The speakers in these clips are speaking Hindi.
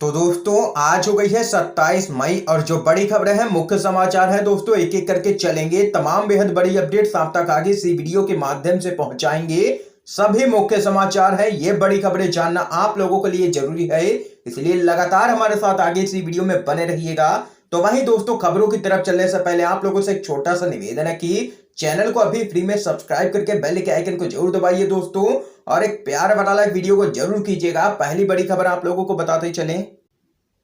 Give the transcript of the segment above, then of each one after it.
तो दोस्तों आज हो गई है 27 मई और जो बड़ी खबरें हैं मुख्य समाचार है दोस्तों एक एक करके चलेंगे। तमाम बेहद बड़ी अपडेट्स आप तक आगे इसी वीडियो के माध्यम से पहुंचाएंगे। सभी मुख्य समाचार है, ये बड़ी खबरें जानना आप लोगों के लिए जरूरी है, इसलिए लगातार हमारे साथ आगे इसी वीडियो में बने रहिएगा। तो वहीं दोस्तों खबरों की तरफ चलने से पहले आप लोगों से एक छोटा सा निवेदन है कि चैनल को अभी फ्री में सब्सक्राइब करके बेल के आइकन को जरूर दबाइए दोस्तों, और एक प्यार वाला वीडियो को जरूर कीजिएगा। पहली बड़ी खबर आप लोगों को बताते चलें।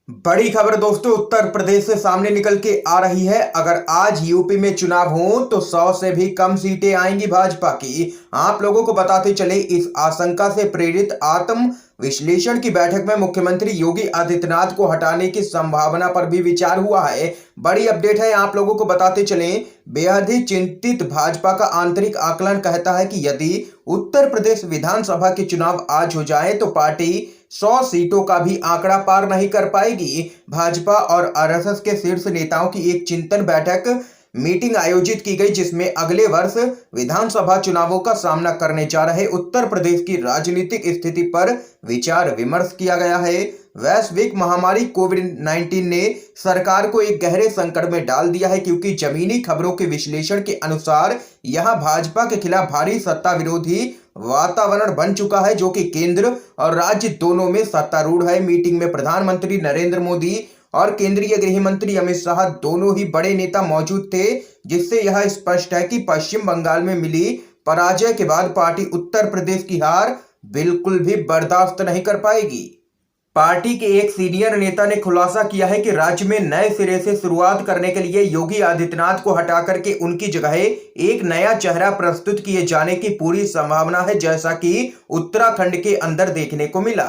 बड़ी खबर दोस्तों उत्तर प्रदेश से सामने निकल के आ रही है। अगर आज यूपी में चुनाव हो तो 100 से भी कम सीटें आएंगी भाजपा की। आप लोगों को बताते चले, इस आशंका से प्रेरित आत्म विश्लेषण की बैठक में मुख्यमंत्री योगी आदित्यनाथ को हटाने की संभावना पर भी विचार हुआ है। बड़ी अपडेट है, आप लोगों को बताते चलें। बेहद ही चिंतित भाजपा का आंतरिक आकलन कहता है कि यदि उत्तर प्रदेश विधानसभा के चुनाव आज हो जाए तो पार्टी 100 सीटों का भी आंकड़ा पार नहीं कर पाएगी। भाजपा और आरएसएस के शीर्ष नेताओं की एक चिंतन बैठक मीटिंग आयोजित की गई, जिसमें अगले वर्ष विधानसभा चुनावों का सामना करने जा रहे उत्तर प्रदेश की राजनीतिक स्थिति पर विचार विमर्श किया गया है। वैश्विक महामारी कोविड-19 ने सरकार को एक गहरे संकट में डाल दिया है, क्योंकि जमीनी खबरों के विश्लेषण के अनुसार यहां भाजपा के खिलाफ भारी सत्ता विरोधी वातावरण बन चुका है, जो कि केंद्र और राज्य दोनों में सत्तारूढ़ है। मीटिंग में प्रधानमंत्री नरेंद्र मोदी और केंद्रीय गृह मंत्री अमित शाह दोनों ही बड़े नेता मौजूद थे, जिससे यह स्पष्ट है कि पश्चिम बंगाल में मिली पराजय के बाद पार्टी उत्तर प्रदेश की हार बिल्कुल भी बर्दाश्त नहीं कर पाएगी। पार्टी के एक सीनियर नेता ने खुलासा किया है कि राज्य में नए सिरे से शुरुआत करने के लिए योगी आदित्यनाथ को हटा करके उनकी जगह एक नया चेहरा प्रस्तुत किए जाने की पूरी संभावना है, जैसा कि उत्तराखंड के अंदर देखने को मिला।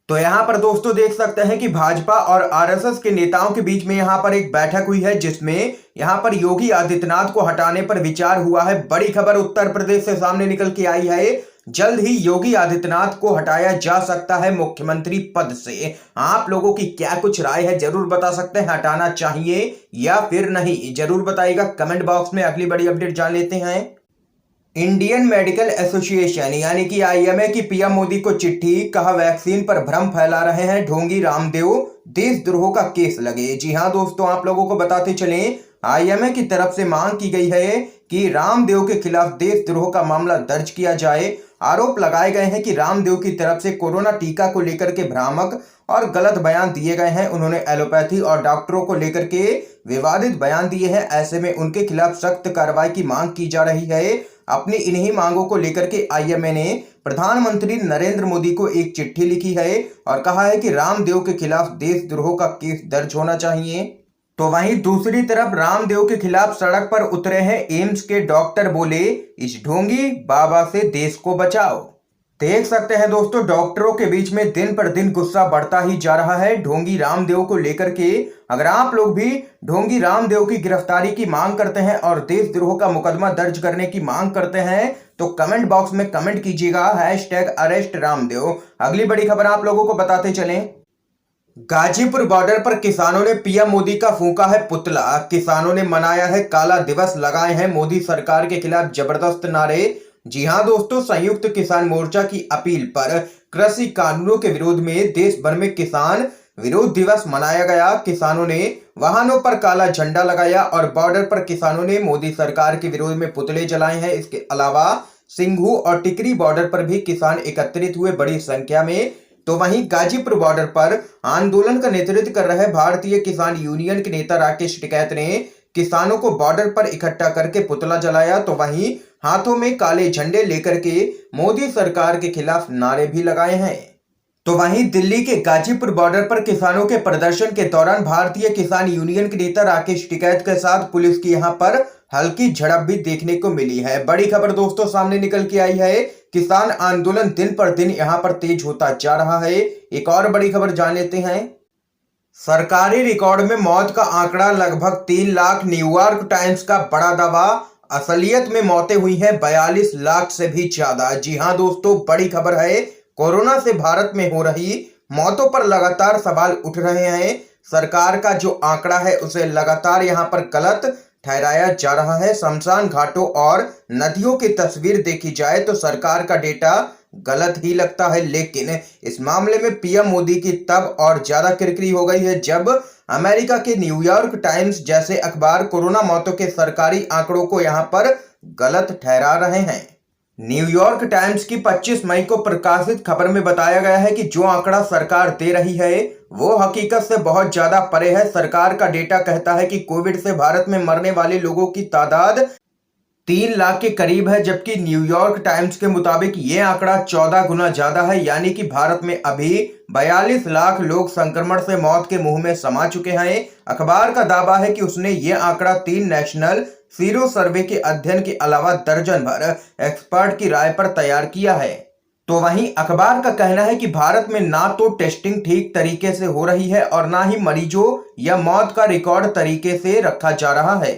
तो यहाँ पर दोस्तों देख सकते हैं कि भाजपा और आरएसएस के नेताओं के बीच में यहाँ पर एक बैठक हुई है, जिसमें यहाँ पर योगी आदित्यनाथ को हटाने पर विचार हुआ है। बड़ी खबर उत्तर प्रदेश से सामने निकल के आई है, जल्द ही योगी आदित्यनाथ को हटाया जा सकता है मुख्यमंत्री पद से। आप लोगों की क्या कुछ राय है जरूर बता सकते हैं, हटाना चाहिए या फिर नहीं, जरूर बताइएगा कमेंट बॉक्स में। अगली बड़ी अपडेट जान लेते हैं। इंडियन मेडिकल एसोसिएशन यानी कि आईएमए की पीएम मोदी को चिट्ठी, कहा वैक्सीन पर भ्रम फैला रहे हैं ढोंगी रामदेव, देशद्रोह का केस लगे। जी हां दोस्तों, आप लोगों को बताते चलें, आईएमए की तरफ से मांग की गई है कि रामदेव के खिलाफ देशद्रोह का मामला दर्ज किया जाए। आरोप लगाए गए हैं कि रामदेव की तरफ से कोरोना टीका को लेकर के भ्रामक और गलत बयान दिए गए हैं। उन्होंने एलोपैथी और डॉक्टरों को लेकर के विवादित बयान दिए हैं। ऐसे में उनके खिलाफ सख्त कार्रवाई की मांग की जा रही है। अपनी इन्हीं मांगों को लेकर के आईएमए ने प्रधानमंत्री नरेंद्र मोदी को एक चिट्ठी लिखी है और कहा है कि रामदेव के खिलाफ देशद्रोह का केस दर्ज होना चाहिए। तो वहीं दूसरी तरफ रामदेव के खिलाफ सड़क पर उतरे हैं एम्स के डॉक्टर, बोले इस ढोंगी बाबा से देश को बचाओ। देख सकते हैं दोस्तों, डॉक्टरों के बीच में दिन पर दिन गुस्सा बढ़ता ही जा रहा है ढोंगी रामदेव को लेकर के। अगर आप लोग भी ढोंगी रामदेव की गिरफ्तारी की मांग करते हैं और देशद्रोह का मुकदमा दर्ज करने की मांग करते हैं तो कमेंट बॉक्स में कमेंट कीजिएगा #अरेस्ट रामदेव। अगली बड़ी खबर आप लोगों को बताते चलें। गाजीपुर बॉर्डर पर किसानों ने पीएम मोदी का फूंका है पुतला। किसानों ने मनाया है काला दिवस, लगाए हैं मोदी सरकार के खिलाफ जबरदस्त नारे। जी हां दोस्तों, संयुक्त किसान मोर्चा की अपील पर कृषि कानूनों के विरोध में देश भर में किसान विरोध दिवस मनाया गया। किसानों ने वाहनों पर काला झंडा लगाया और बॉर्डर पर किसानों ने मोदी सरकार के विरोध में पुतले जलाए हैं। इसके अलावा सिंघू और टिकरी बॉर्डर पर भी किसान एकत्रित हुए बड़ी संख्या में। तो वहीं गाजीपुर बॉर्डर पर आंदोलन का नेतृत्व कर रहे भारतीय किसान यूनियन के नेता राकेश टिकैत ने किसानों को बॉर्डर पर इकट्ठा करके पुतला जलाया। तो वहीं हाथों में काले झंडे लेकर के मोदी सरकार के खिलाफ नारे भी लगाए हैं। तो वहीं दिल्ली के गाजीपुर बॉर्डर पर किसानों के प्रदर्शन के दौरान भारतीय किसान यूनियन के नेता राकेश टिकैत के साथ पुलिस की यहां पर हल्की झड़प भी देखने को मिली है। बड़ी खबर दोस्तों सामने निकल के आई है, किसान आंदोलन दिन पर दिन यहां पर तेज होता जा रहा है। एक और बड़ी खबर जान लेते हैं। सरकारी रिकॉर्ड में मौत का आंकड़ा लगभग 3 लाख। न्यूयॉर्क टाइम्स का बड़ा दावा, असलियत में मौतें हुई हैं 42 लाख से भी ज्यादा। जी हां दोस्तों, बड़ी खबर है, कोरोना से भारत में हो रही मौतों पर लगातार सवाल उठ रहे हैं। सरकार का जो आंकड़ा है उसे लगातार यहां पर गलत ठहराया जा रहा है। शमशान घाटों और नदियों की तस्वीर देखी जाए तो सरकार का डेटा गलत ही लगता है। लेकिन इस मामले में पीएम मोदी की तब और ज्यादा किरकिरी हो गई है जब अमेरिका के न्यूयॉर्क टाइम्स जैसे अखबार कोरोना मौतों के सरकारी आंकड़ों को यहां पर गलत ठहरा रहे हैं। न्यूयॉर्क टाइम्स की 25 मई को प्रकाशित खबर में बताया गया है कि जो आंकड़ा सरकार दे रही है वो हकीकत से बहुत ज्यादा परे है। सरकार का डेटा कहता है कि कोविड से भारत में मरने वाले लोगों की तादाद 3 लाख के करीब है, जबकि न्यूयॉर्क टाइम्स के मुताबिक ये आंकड़ा 14 गुना ज्यादा है। यानी कि भारत में अभी 42 लाख लोग संक्रमण से मौत के मुंह में समा चुके हैं। अखबार का दावा है कि उसने ये आंकड़ा 3 नेशनल सीरो सर्वे के अध्ययन के अलावा दर्जन भर एक्सपर्ट की राय पर तैयार किया है। तो वहीं अखबार का कहना है कि भारत में ना तो टेस्टिंग ठीक तरीके से हो रही है और ना ही मरीजों या मौत का रिकॉर्ड तरीके से रखा जा रहा है।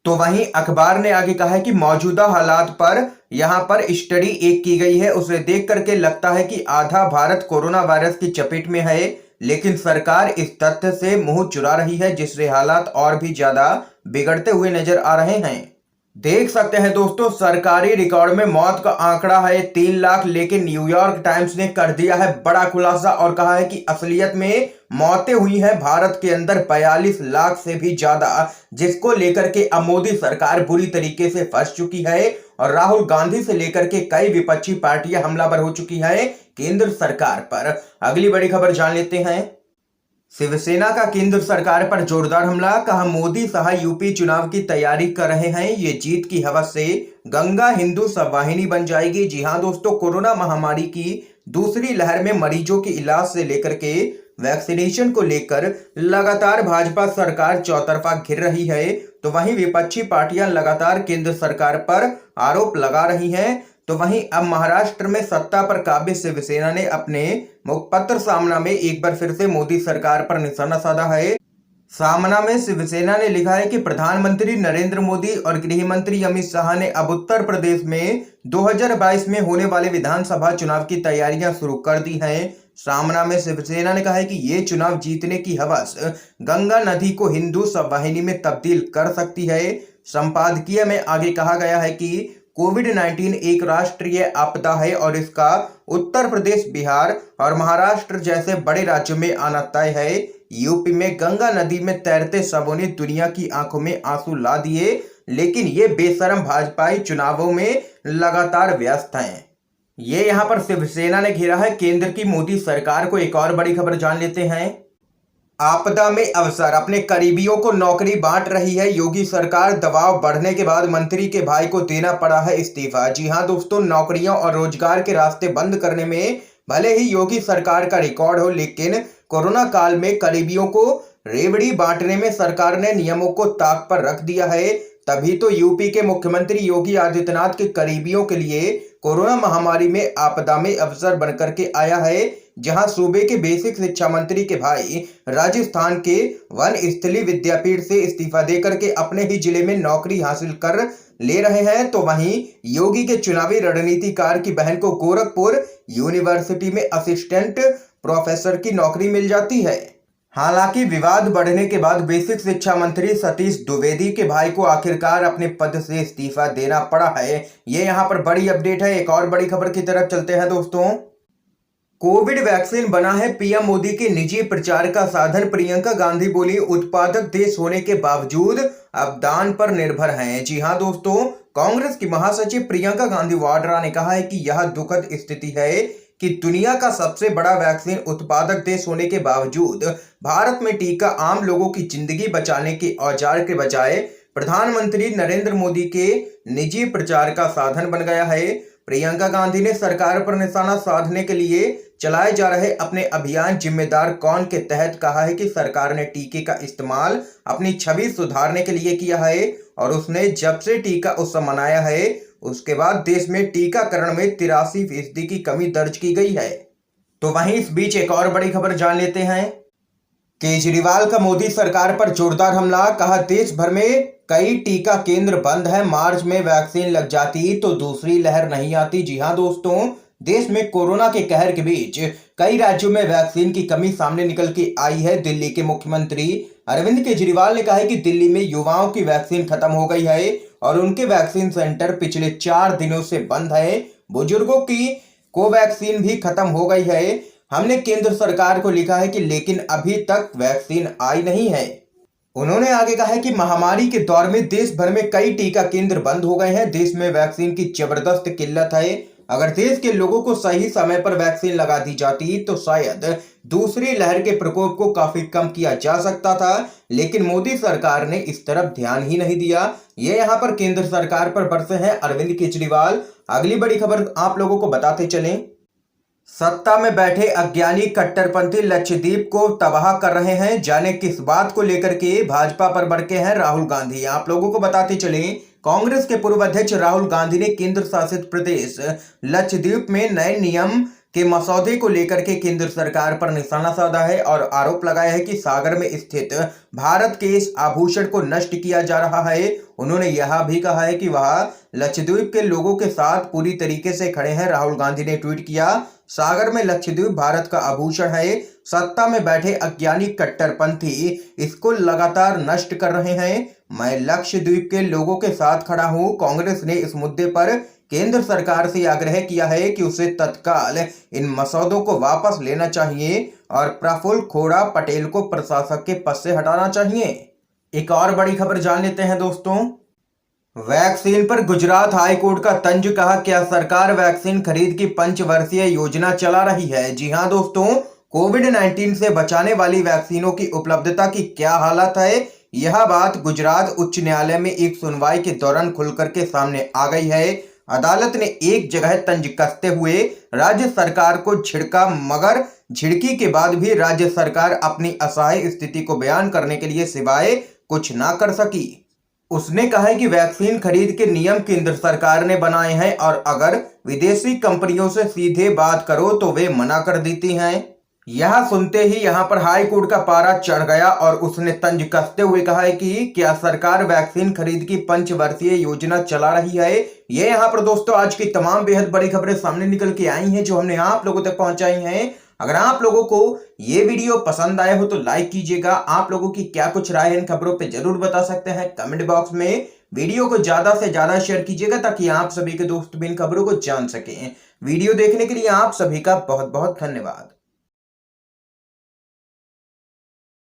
तो वहीं अखबार ने आगे कहा है कि मौजूदा हालात पर यहां पर स्टडी एक की गई है, उसे देख करके लगता है कि आधा भारत कोरोना वायरस की चपेट में है, लेकिन सरकार इस तथ्य से मुंह चुरा रही है जिससे हालात और भी ज्यादा बिगड़ते हुए नजर आ रहे हैं। देख सकते हैं दोस्तों, सरकारी रिकॉर्ड में मौत का आंकड़ा है 3 लाख, लेकिन न्यूयॉर्क टाइम्स ने कर दिया है बड़ा खुलासा और कहा है कि असलियत में मौतें हुई हैं भारत के अंदर 42 लाख से भी ज्यादा, जिसको लेकर के अब मोदी सरकार बुरी तरीके से फंस चुकी है और राहुल गांधी से लेकर के कई विपक्षी पार्टियां हमलावर हो चुकी है केंद्र सरकार पर। अगली बड़ी खबर जान लेते हैं। शिवसेना का केंद्र सरकार पर जोरदार हमला, कहा मोदी शाह यूपी चुनाव की तैयारी कर रहे हैं, ये जीत की हवस से गंगा हिंदू सब वाहिनी बन जाएगी। जी हां दोस्तों, कोरोना महामारी की दूसरी लहर में मरीजों के इलाज से लेकर के वैक्सीनेशन को लेकर लगातार भाजपा सरकार चौतरफा घिर रही है, तो वहीं विपक्षी पार्टियां लगातार केंद्र सरकार पर आरोप लगा रही हैं। तो वहीं अब महाराष्ट्र में सत्ता पर काबिज शिवसेना ने अपने मुखपत्र सामना में एक बार फिर से मोदी सरकार पर निशाना साधा है। सामना में शिवसेना ने लिखा है कि प्रधानमंत्री नरेंद्र मोदी और गृह मंत्री अमित शाह ने अब उत्तर प्रदेश में 2022 में होने वाले विधानसभा चुनाव की तैयारियां शुरू कर दी हैं। सामना में शिवसेना ने कहा है कि ये चुनाव जीतने की हवस गंगा नदी को हिंदू सब वाहिनी में तब्दील कर सकती है। संपादकीय में आगे कहा गया है कि कोविड-19 एक राष्ट्रीय आपदा है और इसका उत्तर प्रदेश, बिहार और महाराष्ट्र जैसे बड़े राज्यों में आना तय है। यूपी में गंगा नदी में तैरते सबों ने दुनिया की आंखों में आंसू ला दिए, लेकिन ये बेशरम भाजपाई चुनावों में लगातार व्यस्त हैं। ये यहाँ पर शिवसेना ने घेरा है केंद्र की मोदी सरकार को। एक और बड़ी खबर जान लेते हैं। आपदा में अवसर, अपने करीबियों को नौकरी बांट रही है योगी सरकार, दबाव बढ़ने के बाद मंत्री के भाई को देना पड़ा है इस्तीफा। जी हां दोस्तों, नौकरियों और रोजगार के रास्ते बंद करने में भले ही योगी सरकार का रिकॉर्ड हो, लेकिन कोरोना काल में करीबियों को रेवड़ी बांटने में सरकार ने नियमों को ताक पर रख दिया है। तभी तो यूपी के मुख्यमंत्री योगी आदित्यनाथ के करीबियों के लिए कोरोना महामारी में आपदा में अवसर बनकर के आया है, जहां सूबे के बेसिक शिक्षा मंत्री के भाई राजस्थान के वन स्थली विद्यापीठ से इस्तीफा देकर के अपने ही जिले में नौकरी हासिल कर ले रहे हैं। तो वहीं योगी के चुनावी रणनीतिकार की बहन को गोरखपुर यूनिवर्सिटी में असिस्टेंट प्रोफेसर की नौकरी मिल जाती है। हालांकि विवाद बढ़ने के बाद बेसिक शिक्षा मंत्री सतीश द्विवेदी के भाई को आखिरकार अपने पद से इस्तीफा देना पड़ा है। ये यहाँ पर बड़ी अपडेट है। एक और बड़ी खबर की तरफ चलते हैं दोस्तों। कोविड वैक्सीन बना है पीएम मोदी के निजी प्रचार का साधन, प्रियंका गांधी बोली उत्पादक देश होने के बावजूद अब दान पर निर्भर हैं। जी हां दोस्तों, कांग्रेस की महासचिव प्रियंका गांधी वाड्रा ने कहा है कि यह दुखद स्थिति है कि दुनिया का सबसे बड़ा वैक्सीन उत्पादक देश होने के बावजूद भारत में टीका आम लोगों की जिंदगी बचाने के औजार के बजाय प्रधानमंत्री नरेंद्र मोदी के निजी प्रचार का साधन बन गया है। प्रियंका गांधी ने सरकार पर निशाना साधने के लिए चलाए जा रहे अपने अभियान जिम्मेदार कौन के तहत कहा है कि सरकार ने टीके का इस्तेमाल अपनी छवि सुधारने के लिए किया है और उसने जब से टीका उत्सव मनाया है उसके बाद देश में टीकाकरण में 83% की कमी दर्ज की गई है। तो वहीं इस बीच एक और बड़ी खबर जान लेते हैं। केजरीवाल का मोदी सरकार पर जोरदार हमला, कहा देश भर में कई टीका केंद्र बंद है, मार्च में वैक्सीन लग जाती तो दूसरी लहर नहीं आती। जी हां दोस्तों, देश में कोरोना के कहर के बीच कई राज्यों में वैक्सीन की कमी सामने निकल के आई है। दिल्ली के मुख्यमंत्री अरविंद केजरीवाल ने कहा है कि दिल्ली में युवाओं की वैक्सीन खत्म हो गई है और उनके वैक्सीन सेंटर पिछले 4 दिनों से बंद है। बुजुर्गों की कोवैक्सीन भी खत्म हो गई है। हमने केंद्र सरकार को लिखा है कि लेकिन अभी तक वैक्सीन आई नहीं है। उन्होंने आगे कहा है कि महामारी के दौर में देश भर में कई टीका केंद्र बंद हो गए हैं। देश में वैक्सीन की जबरदस्त किल्लत है। अगर देश के लोगों को सही समय पर वैक्सीन लगा दी जाती तो शायद दूसरी लहर के प्रकोप को काफी कम किया जा सकता था, लेकिन मोदी सरकार ने इस तरफ ध्यान ही नहीं दिया। ये यहाँ पर केंद्र सरकार पर बरसे हैं अरविंद केजरीवाल। अगली बड़ी खबर आप लोगों को बताते चलें। सत्ता में बैठे अज्ञानी कट्टरपंथी लक्षद्वीप को तबाह कर रहे हैं। जाने किस बात को लेकर के भाजपा पर भड़के हैं राहुल गांधी। आप लोगों को बताते चलें, कांग्रेस के पूर्व अध्यक्ष राहुल गांधी ने केंद्र शासित प्रदेश लक्षद्वीप में नए नियम के मसौदे को लेकर के केंद्र सरकार पर निशाना साधा है और आरोप लगाया है कि सागर में स्थित भारत के इस आभूषण को नष्ट किया जा रहा है। उन्होंने यह भी कहा है कि वह लक्षद्वीप के लोगों के साथ पूरी तरीके से खड़े हैं। राहुल गांधी ने ट्वीट किया, सागर में लक्षद्वीप भारत का आभूषण है। सत्ता में बैठे अज्ञानी कट्टरपंथी इसको लगातार नष्ट कर रहे हैं। मैं लक्षद्वीप के लोगों के साथ खड़ा हूं। कांग्रेस ने इस मुद्दे पर केंद्र सरकार से आग्रह किया है कि उसे तत्काल इन मसौदों को वापस लेना चाहिए और प्रफुल्ल खोड़ा पटेल को प्रशासक के पद से हटाना चाहिए। एक और बड़ी खबर जान लेते हैं दोस्तों। वैक्सीन पर गुजरात हाई कोर्ट का तंज, कहा क्या सरकार वैक्सीन खरीद की पंचवर्षीय योजना चला रही है। जी हां दोस्तों, कोविड-19 से बचाने वाली वैक्सीनों की उपलब्धता की क्या हालत है, यह बात गुजरात उच्च न्यायालय में एक सुनवाई के दौरान खुलकर के सामने आ गई है। अदालत ने एक जगह तंज कसते हुए राज्य सरकार को झिड़का, मगर झिड़की के बाद भी राज्य सरकार अपनी असहाय स्थिति को बयान करने के लिए सिवाय कुछ ना कर सकी। उसने कहा है कि वैक्सीन खरीद के नियम केंद्र सरकार ने बनाए हैं और अगर विदेशी कंपनियों से सीधे बात करो तो वे मना कर देती हैं। यह सुनते ही यहां पर हाई कोर्ट का पारा चढ़ गया और उसने तंज कसते हुए कहा है कि क्या सरकार वैक्सीन खरीद की पंचवर्षीय योजना चला रही है। ये यहां पर दोस्तों आज की तमाम बेहद बड़ी खबरें सामने निकल के आई हैं जो हमने आप लोगों तक पहुंचाई हैं। अगर आप लोगों को ये वीडियो पसंद आया हो तो लाइक कीजिएगा। आप लोगों की क्या कुछ राय है इन खबरों पे जरूर बता सकते हैं कमेंट बॉक्स में। वीडियो को ज्यादा से ज्यादा शेयर कीजिएगा ताकि आप सभी के दोस्त भी इन खबरों को जान सकें। वीडियो देखने के लिए आप सभी का बहुत बहुत धन्यवाद।